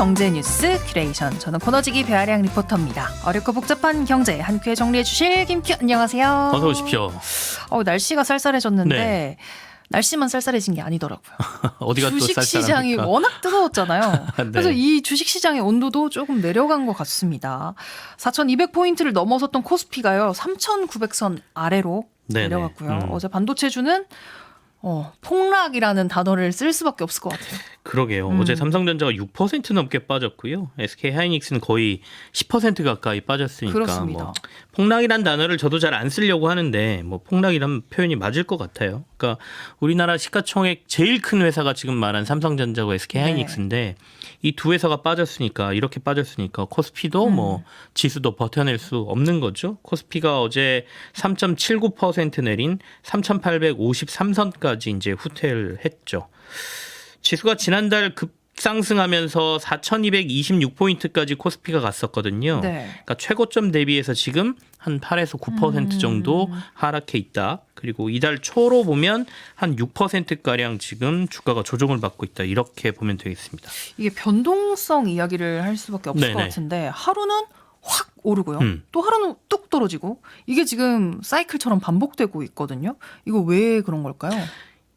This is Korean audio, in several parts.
경제 뉴스 큐레이션. 저는 코너지기 배아량 리포터입니다. 어렵고 복잡한 경제 한 큐에 정리해 주실 김큐 안녕하세요. 어서 오십시오. 날씨가 쌀쌀해졌는데 네. 날씨만 쌀쌀해진 게 아니더라고요. 어디가 또 주식시장이 쌀쌀합니까? 워낙 뜨거웠잖아요. 네. 그래서 이 주식시장의 온도도 조금 내려간 것 같습니다. 4,200포인트를 넘어섰던 코스피가요. 3,900선 아래로 네네. 내려갔고요. 어제 반도체주는 폭락이라는 단어를 쓸 수밖에 없을 것 같아요. 그러게요. 어제 삼성전자가 6% 넘게 빠졌고요. SK하이닉스는 거의 10% 가까이 빠졌으니까 그렇습니다. 뭐 폭락이란 단어를 저도 잘 안 쓰려고 하는데 뭐 폭락이란 표현이 맞을 것 같아요. 그러니까 우리나라 시가총액 제일 큰 회사가 지금 말한 삼성전자고 SK하이닉스인데 이 두 회사가 빠졌으니까 이렇게 빠졌으니까 코스피도 뭐 지수도 버텨낼 수 없는 거죠. 코스피가 어제 3.79% 내린 3,853선까지 이제 후퇴를 했죠. 지수가 지난달 급상승하면서 4,226포인트까지 코스피가 갔었거든요. 네. 그러니까 최고점 대비해서 지금 한 8에서 9% 정도 하락해 있다. 그리고 이달 초로 보면 한 6%가량 지금 주가가 조정을 받고 있다. 이렇게 보면 되겠습니다. 이게 변동성 이야기를 할 수밖에 없을 네네. 것 같은데 하루는 확 오르고요. 음. 또 하루는 뚝 떨어지고 이게 지금 사이클처럼 반복되고 있거든요. 이거 왜 그런 걸까요?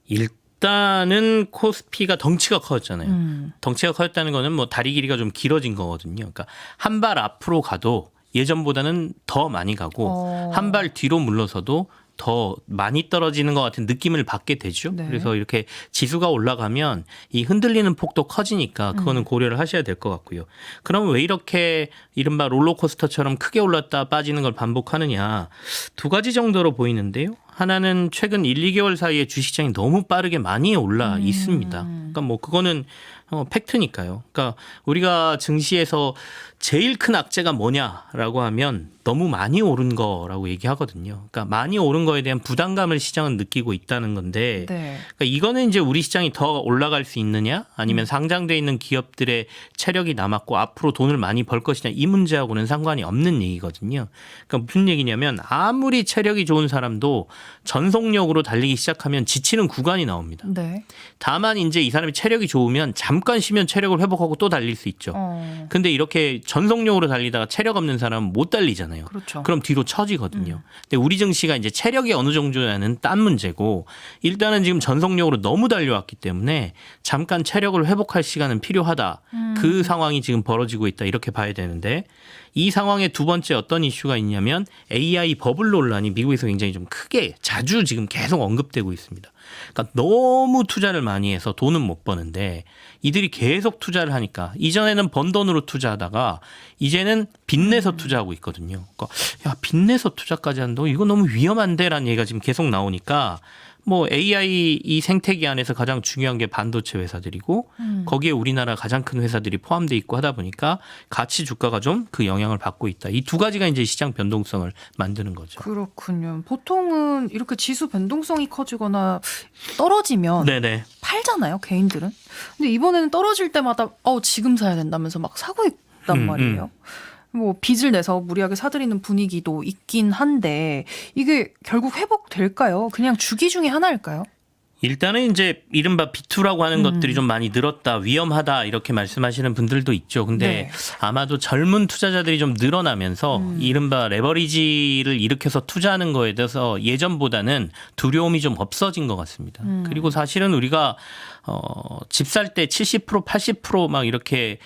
일단은 코스피가 덩치가 커졌잖아요. 덩치가 커졌다는 거는 뭐 다리 길이가 좀 길어진 거거든요. 그러니까 한 발 앞으로 가도 예전보다는 더 많이 가고 한 발 뒤로 물러서도 더 많이 떨어지는 것 같은 느낌을 받게 되죠. 네. 그래서 이렇게 지수가 올라가면 이 흔들리는 폭도 커지니까 그거는 고려를 하셔야 될 것 같고요. 그럼 왜 이렇게 이른바 롤러코스터처럼 크게 올랐다 빠지는 걸 반복하느냐. 두 가지 정도로 보이는데요. 하나는 최근 1, 2개월 사이에 주식시장이 너무 빠르게 많이 올라 있습니다. 그러니까 뭐 그거는 팩트니까요. 그러니까 우리가 증시에서 제일 큰 악재가 뭐냐라고 하면 너무 많이 오른 거라고 얘기하거든요. 그러니까 많이 오른 거에 대한 부담감을 시장은 느끼고 있다는 건데 네. 그러니까 이거는 이제 우리 시장이 더 올라갈 수 있느냐 아니면 상장돼 있는 기업들의 체력이 남았고 앞으로 돈을 많이 벌 것이냐 이 문제하고는 상관이 없는 얘기거든요. 그러니까 무슨 얘기냐면 아무리 체력이 좋은 사람도 전속력으로 달리기 시작하면 지치는 구간이 나옵니다. 네. 다만 이제 이 사람이 체력이 좋으면 잠깐 쉬면 체력을 회복하고 또 달릴 수 있죠. 근데 이렇게 전속력으로 달리다가 체력 없는 사람은 못 달리잖아요. 그렇죠. 그럼 뒤로 처지거든요. 근데 우리 증시가 이제 체력이 어느 정도냐는 딴 문제고 일단은 지금 전속력으로 너무 달려왔기 때문에 잠깐 체력을 회복할 시간은 필요하다. 그 상황이 지금 벌어지고 있다. 이렇게 봐야 되는데 이 상황에 두 번째 어떤 이슈가 있냐면 AI 버블 논란이 미국에서 굉장히 좀 크게 자주 지금 계속 언급되고 있습니다. 그러니까 너무 투자를 많이 해서 돈은 못 버는데 이들이 계속 투자를 하니까 이전에는 번 돈으로 투자하다가 이제는 빚내서 투자하고 있거든요. 그러니까 야 빚내서 투자까지 한다고 이거 너무 위험한데라는 얘기가 지금 계속 나오니까 뭐 AI 이 생태계 안에서 가장 중요한 게 반도체 회사들이고 거기에 우리나라 가장 큰 회사들이 포함돼 있고 하다 보니까 가치 주가가 좀 그 영향을 받고 있다. 이 두 가지가 이제 시장 변동성을 만드는 거죠. 그렇군요. 보통은 이렇게 지수 변동성이 커지거나 떨어지면 네네. 팔잖아요, 개인들은. 근데 이번에는 떨어질 때마다 지금 사야 된다면서 막 사고 있단 말이에요. 뭐 빚을 내서 무리하게 사들이는 분위기도 있긴 한데 이게 결국 회복될까요? 그냥 주기 중에 하나일까요? 일단은 이제 이른바 비투라고 하는 것들이 좀 많이 늘었다, 위험하다 이렇게 말씀하시는 분들도 있죠. 근데 네. 아마도 젊은 투자자들이 좀 늘어나면서 이른바 레버리지를 일으켜서 투자하는 거에 대해서 예전보다는 두려움이 좀 없어진 것 같습니다. 그리고 사실은 우리가 집 살 때 70%, 80% 이렇게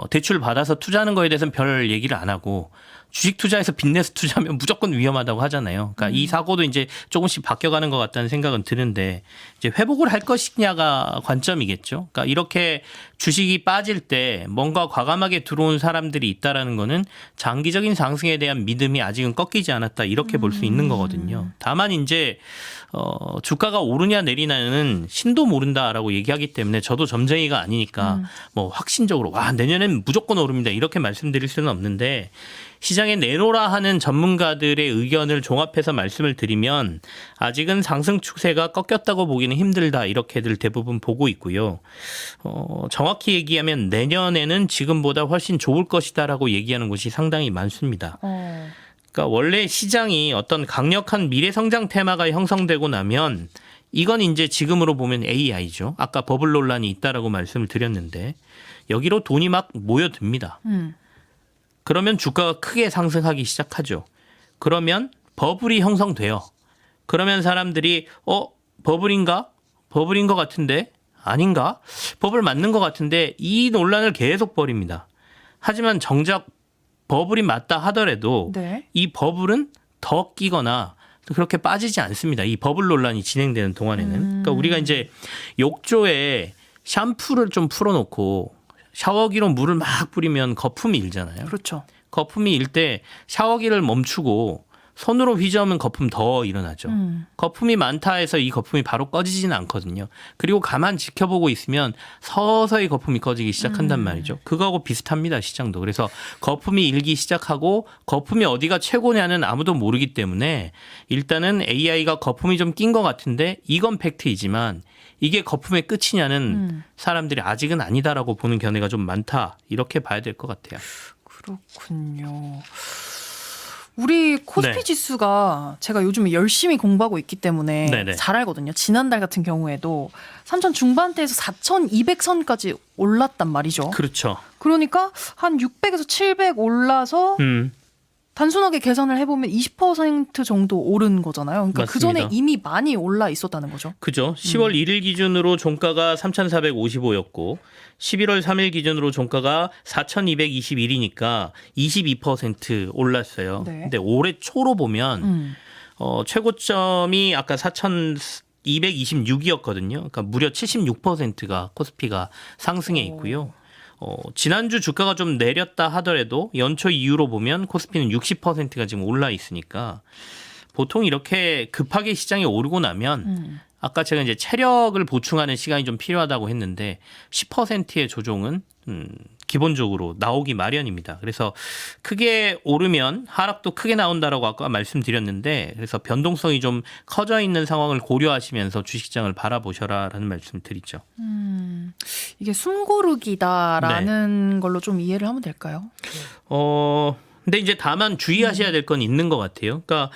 대출 받아서 투자하는 거에 대해서는 별 얘기를 안 하고 주식 투자에서 빚내서 투자하면 무조건 위험하다고 하잖아요. 그러니까 이 사고도 이제 조금씩 바뀌어가는 것 같다는 생각은 드는데 이제 회복을 할 것이냐가 관점이겠죠. 그러니까 이렇게 주식이 빠질 때 뭔가 과감하게 들어온 사람들이 있다라는 거는 장기적인 상승에 대한 믿음이 아직은 꺾이지 않았다 이렇게 볼 수 있는 거거든요. 다만 이제 주가가 오르냐 내리냐는 신도 모른다라고 얘기하기 때문에 저도 점쟁이가 아니니까 뭐 확신적으로 와 내년엔 무조건 오릅니다 이렇게 말씀드릴 수는 없는데 시장에 내놓으라 하는 전문가들의 의견을 종합해서 말씀을 드리면 아직은 상승 추세가 꺾였다고 보기는 힘들다 이렇게들 대부분 보고 있고요. 정확히 얘기하면 내년에는 지금보다 훨씬 좋을 것이다라고 얘기하는 곳이 상당히 많습니다. 그러니까 원래 시장이 어떤 강력한 미래 성장 테마가 형성되고 나면 이건 이제 지금으로 보면 AI죠. 아까 버블 논란이 있다라고 말씀을 드렸는데 여기로 돈이 막 모여듭니다. 그러면 주가가 크게 상승하기 시작하죠. 그러면 버블이 형성돼요. 그러면 사람들이 버블인가? 버블인 것 같은데? 아닌가? 버블 맞는 것 같은데? 이 논란을 계속 벌입니다. 하지만 정작 버블이 맞다 하더라도 네. 이 버블은 더 끼거나 그렇게 빠지지 않습니다. 이 버블 논란이 진행되는 동안에는. 그러니까 우리가 이제 욕조에 샴푸를 좀 풀어놓고 샤워기로 물을 막 뿌리면 거품이 일잖아요. 그렇죠. 거품이 일 때 샤워기를 멈추고 손으로 휘저으면 거품 더 일어나죠. 거품이 많다 해서 이 거품이 바로 꺼지지는 않거든요. 그리고 가만 지켜보고 있으면 서서히 거품이 꺼지기 시작한단 말이죠. 그거하고 비슷합니다. 시장도. 그래서 거품이 일기 시작하고 거품이 어디가 최고냐는 아무도 모르기 때문에 일단은 AI가 거품이 좀 낀 것 같은데 이건 팩트이지만 이게 거품의 끝이냐는 사람들이 아직은 아니다라고 보는 견해가 좀 많다. 이렇게 봐야 될 것 같아요. 그렇군요. 우리 코스피 네. 지수가 제가 요즘에 열심히 공부하고 있기 때문에 네네. 잘 알거든요. 지난달 같은 경우에도 3천 중반대에서 4,200선까지 올랐단 말이죠. 그렇죠. 그러니까 한 600에서 700 올라서 단순하게 계산을 해보면 20% 정도 오른 거잖아요. 그러니까 그 전에 맞습니다. 이미 많이 올라 있었다는 거죠. 그죠. 10월 1일 기준으로 종가가 3,455였고 11월 3일 기준으로 종가가 4,221이니까 22% 올랐어요. 네. 근데 올해 초로 보면 최고점이 아까 4,226이었거든요. 그러니까 무려 76%가 코스피가 상승해 있고요. 지난주 주가가 좀 내렸다 하더라도 연초 이후로 보면 코스피는 60%가 지금 올라 있으니까 보통 이렇게 급하게 시장이 오르고 나면 아까 제가 이제 체력을 보충하는 시간이 좀 필요하다고 했는데 10%의 조정은 기본적으로 나오기 마련입니다. 그래서 크게 오르면 하락도 크게 나온다라고 아까 말씀드렸는데 그래서 변동성이 좀 커져 있는 상황을 고려하시면서 주식시장을 바라보셔라라는 말씀을 드리죠. 이게 숨고르기다라는 걸로 좀 이해를 하면 될까요? 근데 이제 다만 주의하셔야 될 건 있는 것 같아요. 그러니까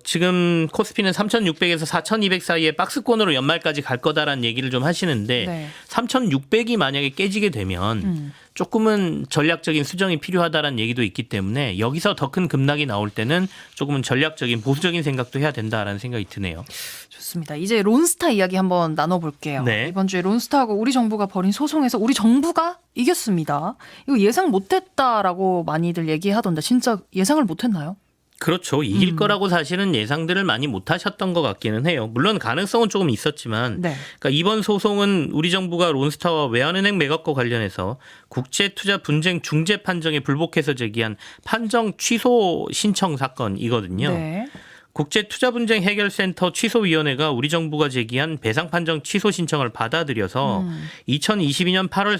지금 코스피는 3,600에서 4,200 사이에 박스권으로 연말까지 갈 거다라는 얘기를 좀 하시는데 네. 3,600이 만약에 깨지게 되면 조금은 전략적인 수정이 필요하다라는 얘기도 있기 때문에 여기서 더 큰 급락이 나올 때는 조금은 전략적인 보수적인 생각도 해야 된다라는 생각이 드네요. 좋습니다. 이제 론스타 이야기 한번 나눠볼게요. 네. 이번 주에 론스타하고 우리 정부가 벌인 소송에서 우리 정부가 이겼습니다. 이거 예상 못했다라고 많이들 얘기하던데 진짜 예상을 못했나요? 그렇죠. 이길 거라고 사실은 예상들을 많이 못하셨던 것 같기는 해요. 물론 가능성은 조금 있었지만 네. 그러니까 이번 소송은 우리 정부가 론스타와 외환은행 매각과 관련해서 국제투자 분쟁 중재 판정에 불복해서 제기한 판정 취소 신청 사건이거든요. 네. 국제투자분쟁 해결센터 취소위원회가 우리 정부가 제기한 배상 판정 취소 신청을 받아들여서 2022년 8월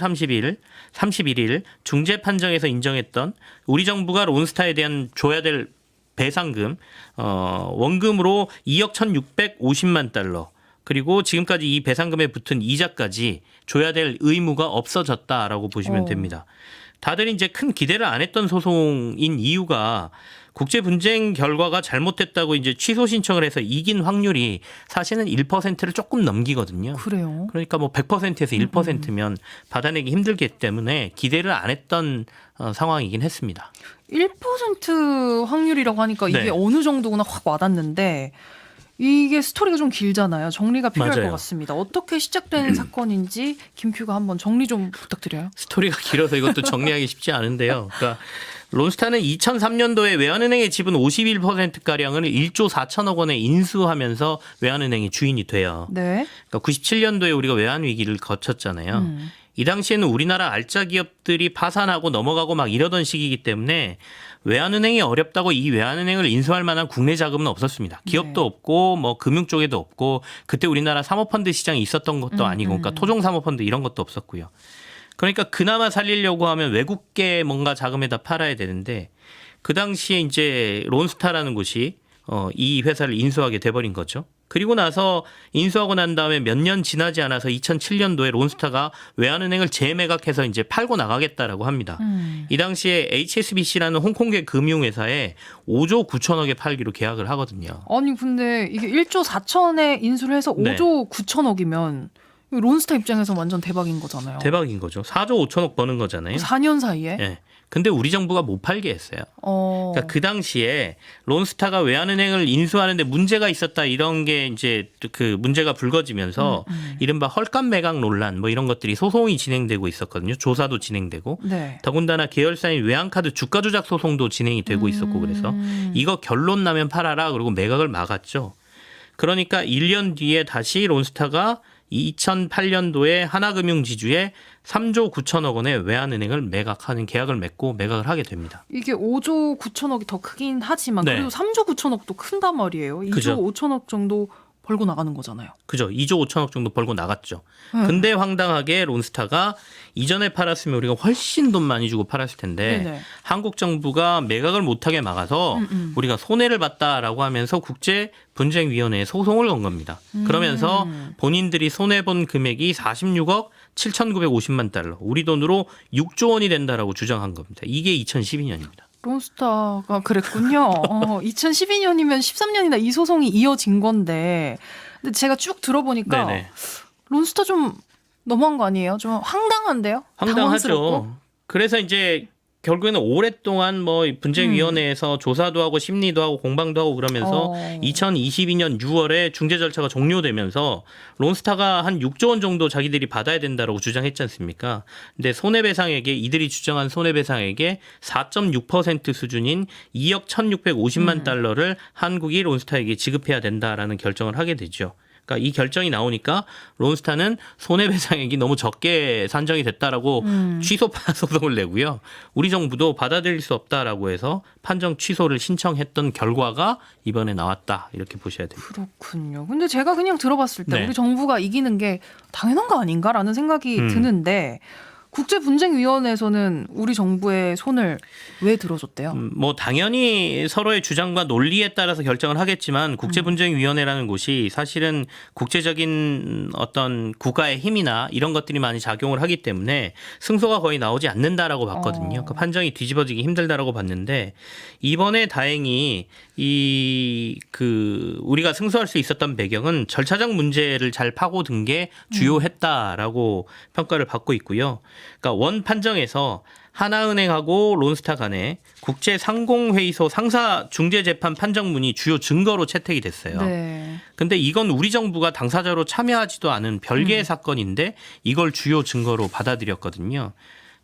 31일 중재 판정에서 인정했던 우리 정부가 론스타에 대한 줘야 될 배상금 원금으로 2억 1,650만 달러 그리고 지금까지 이 배상금에 붙은 이자까지 줘야 될 의무가 없어졌다라고 보시면 됩니다. 다들 이제 큰 기대를 안 했던 소송인 이유가 국제 분쟁 결과가 잘못됐다고 이제 취소 신청을 해서 이긴 확률이 사실은 1%를 조금 넘기거든요. 그래요. 그러니까 뭐 100%에서 1%면 받아내기 힘들기 때문에 기대를 안 했던 상황이긴 했습니다. 1% 확률이라고 하니까 이게 네. 어느 정도구나 확 와닿는데 이게 스토리가 좀 길잖아요. 정리가 필요할 맞아요. 것 같습니다. 어떻게 시작된 사건인지 김큐가 한번 정리 좀 부탁드려요. 스토리가 길어서 이것도 정리하기 쉽지 않은데요. 그러니까 론스타는 2003년도에 외환은행의 지분 51%가량을 1조 4천억 원에 인수하면서 외환은행의 주인이 돼요. 네. 그러니까 97년도에 우리가 외환위기를 거쳤잖아요. 이 당시에는 우리나라 알짜 기업들이 파산하고 넘어가고 막 이러던 시기이기 때문에 외환은행이 어렵다고 이 외환은행을 인수할 만한 국내 자금은 없었습니다. 기업도 네. 없고 뭐 금융 쪽에도 없고 그때 우리나라 사모펀드 시장이 있었던 것도 아니고 그러니까 토종 사모펀드 이런 것도 없었고요. 그러니까 그나마 살리려고 하면 외국계 뭔가 자금에다 팔아야 되는데 그 당시에 이제 론스타라는 곳이 이 회사를 인수하게 돼버린 거죠. 그리고 나서 인수하고 난 다음에 몇 년 지나지 않아서 2007년도에 론스타가 외환은행을 재매각해서 이제 팔고 나가겠다라고 합니다. 이 당시에 HSBC라는 홍콩계 금융회사에 5조 9천억에 팔기로 계약을 하거든요. 아니 근데 이게 1조 4천에 인수를 해서 네. 5조 9천억이면 론스타 입장에서 완전 대박인 거잖아요. 대박인 거죠. 4조 5천억 버는 거잖아요. 4년 사이에. 예. 근데 우리 정부가 못 팔게 했어요. 그러니까 그 당시에 론스타가 외환은행을 인수하는데 문제가 있었다 이런 게 이제 그 문제가 불거지면서 이른바 헐값 매각 논란 뭐 이런 것들이 소송이 진행되고 있었거든요. 조사도 진행되고 네. 더군다나 계열사인 외환카드 주가 조작 소송도 진행이 되고 있었고 그래서 이거 결론 나면 팔아라 그리고 매각을 막았죠. 그러니까 1년 뒤에 다시 론스타가 2008년도에 하나금융지주에 3조 9천억 원의 외환은행을 매각하는 계약을 맺고 매각을 하게 됩니다. 이게 5조 9천억이 더 크긴 하지만 네. 그래도 3조 9천억도 큰단 말이에요. 2조 그죠. 5천억 정도 벌고 나가는 거잖아요. 그죠. 2조 5천억 정도 벌고 나갔죠. 네. 근데 황당하게 론스타가 이전에 팔았으면 우리가 훨씬 돈 많이 주고 팔았을 텐데 네네. 한국 정부가 매각을 못하게 막아서 우리가 손해를 봤다라고 하면서 국제분쟁위원회에 소송을 건 겁니다. 그러면서 본인들이 손해본 금액이 46억 7,950만 달러, 우리 돈으로 6조 원이 된다라고 주장한 겁니다. 이게 2012년입니다. 론스타가 그랬군요. 2012년이면 13년이나 이 소송이 이어진 건데, 근데 제가 쭉 들어보니까 네네. 론스타 좀 너무한 거 아니에요? 좀 황당한데요? 당황스럽고. 황당하죠. 그래서 이제 결국에는 오랫동안 뭐 분쟁위원회에서 조사도 하고 심리도 하고 공방도 하고 그러면서 2022년 6월에 중재 절차가 종료되면서 론스타가 한 6조 원 정도 자기들이 받아야 된다라고 주장했지 않습니까? 근데 손해배상액에 이들이 주장한 손해배상액의 4.6% 수준인 2억 1,650만 달러를 한국이 론스타에게 지급해야 된다라는 결정을 하게 되죠. 그러니까 이 결정이 나오니까 론스타는 손해배상액이 너무 적게 산정이 됐다라고 취소파 소송을 내고요. 우리 정부도 받아들일 수 없다라고 해서 판정 취소를 신청했던 결과가 이번에 나왔다. 이렇게 보셔야 됩니다. 그렇군요. 근데 제가 그냥 들어봤을 때 네. 우리 정부가 이기는 게 당연한 거 아닌가라는 생각이 드는데 국제분쟁위원회에서는 우리 정부의 손을 왜 들어줬대요? 뭐 당연히 서로의 주장과 논리에 따라서 결정을 하겠지만 국제분쟁위원회라는 곳이 사실은 국제적인 어떤 국가의 힘이나 이런 것들이 많이 작용을 하기 때문에 승소가 거의 나오지 않는다라고 봤거든요. 그 판정이 뒤집어지기 힘들다라고 봤는데 이번에 다행히 우리가 승소할 수 있었던 배경은 절차적 문제를 잘 파고든 게 주요했다라고 평가를 받고 있고요. 그러니까 원 판정에서 하나은행하고 론스타 간에 국제상공회의소 상사중재재판 판정문이 주요 증거로 채택이 됐어요. 네. 근데 이건 우리 정부가 당사자로 참여하지도 않은 별개의 사건인데 이걸 주요 증거로 받아들였거든요.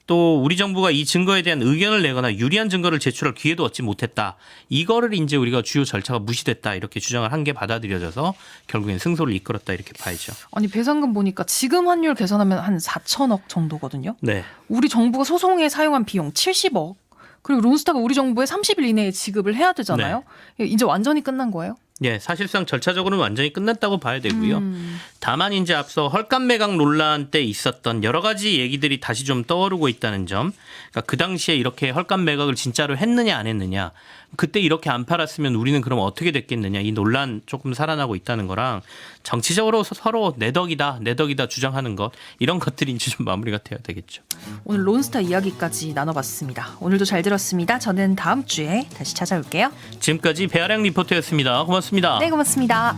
또 우리 정부가 이 증거에 대한 의견을 내거나 유리한 증거를 제출할 기회도 얻지 못했다. 이거를 이제 우리가 주요 절차가 무시됐다. 이렇게 주장을 한 게 받아들여져서 결국엔 승소를 이끌었다. 이렇게 봐야죠. 아니 배상금 보니까 지금 환율 계산하면 한 4천억 정도거든요. 네. 우리 정부가 소송에 사용한 비용 70억. 그리고 론스타가 우리 정부에 30일 이내에 지급을 해야 되잖아요. 이제 완전히 끝난 거예요? 예, 사실상 절차적으로는 완전히 끝났다고 봐야 되고요. 다만 이제 앞서 헐값 매각 논란 때 있었던 여러 가지 얘기들이 다시 좀 떠오르고 있다는 점. 그러니까 그 당시에 이렇게 헐값 매각을 진짜로 했느냐 안 했느냐. 그때 이렇게 안 팔았으면 우리는 그럼 어떻게 됐겠느냐. 이 논란 조금 살아나고 있다는 거랑 정치적으로 서로 내 덕이다 주장하는 것. 이런 것들이 이제 좀 마무리가 돼야 되겠죠. 오늘 론스타 이야기까지 나눠봤습니다. 오늘도 잘 들었습니다. 저는 다음 주에 다시 찾아올게요. 지금까지 배아량 리포터였습니다. 고맙습니다. 네, 고맙습니다.